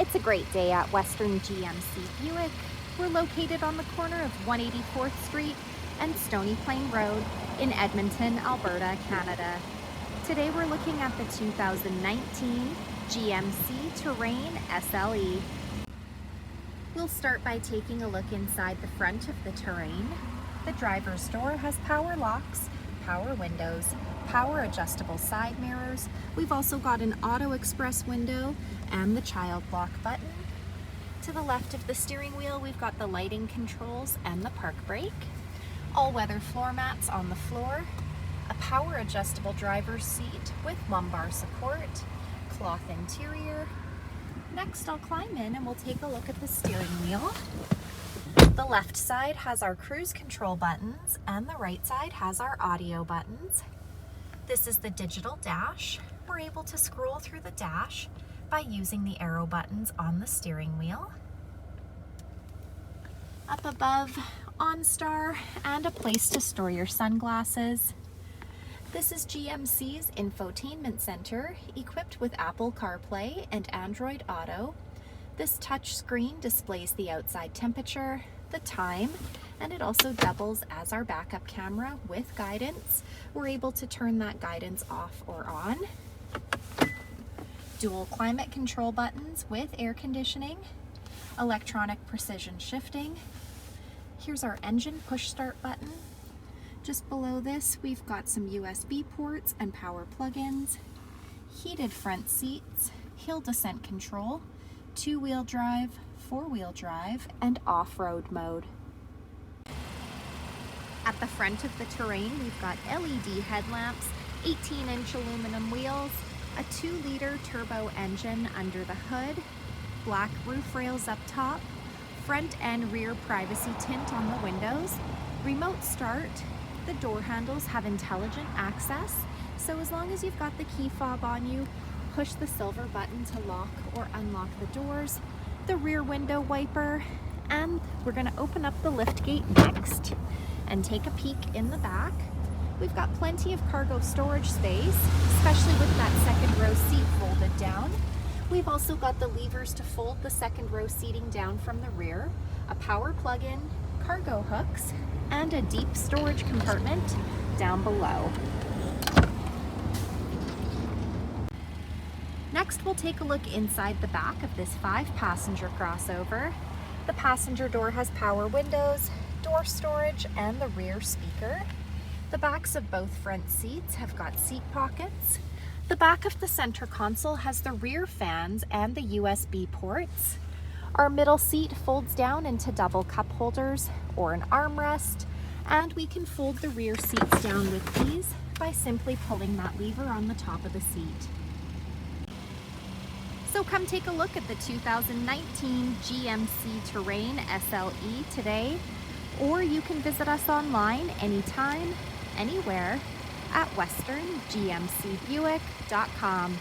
It's a great day at Western GMC Buick. We're located on the corner of 184th Street and Stony Plain Road in Edmonton, Alberta, Canada. Today we're looking at the 2019 GMC Terrain SLE. We'll start by taking a look inside the front of the Terrain. The driver's door has power locks, power windows, power adjustable side mirrors. We've also got an auto express window and the child lock button. To the left of the steering wheel, we've got the lighting controls and the park brake. All-weather floor mats on the floor, a power adjustable driver's seat with lumbar support, cloth interior. Next, I'll climb in and we'll take a look at the steering wheel. The left side has our cruise control buttons and the right side has our audio buttons. This is the digital dash. We're able to scroll through the dash by using the arrow buttons on the steering wheel. Up above, OnStar and a place to store your sunglasses. This is GMC's infotainment center, equipped with Apple CarPlay and Android Auto. This touch screen displays the outside temperature, the time, and it also doubles as our backup camera with guidance. We're able to turn that guidance off or on. Dual climate control buttons with air conditioning, electronic precision shifting. Here's our engine push start button. Just below this, we've got some USB ports and power plug-ins, heated front seats, hill descent control, two-wheel drive, four-wheel drive, and off-road mode. At the front of the Terrain, we've got LED headlamps, 18-inch aluminum wheels, a 2-liter turbo engine under the hood, black roof rails up top, front and rear privacy tint on the windows, remote start. The door handles have intelligent access, so as long as you've got the key fob on you, push the silver button to lock or unlock the doors, the rear window wiper, and we're going to open up the lift gate next and take a peek in the back. We've got plenty of cargo storage space, especially with that second row seat folded down. We've also got the levers to fold the second row seating down from the rear, a power plug-in, cargo hooks, and a deep storage compartment down below. Next, we'll take a look inside the back of this 5-passenger crossover. The passenger door has power windows, door storage, and the rear speaker. The backs of both front seats have got seat pockets. The back of the center console has the rear fans and the USB ports. Our middle seat folds down into double cup holders or an armrest, and we can fold the rear seats down with ease by simply pulling that lever on the top of the seat. So come take a look at the 2019 GMC Terrain SLE today, or you can visit us online anytime, anywhere at westerngmcbuick.com.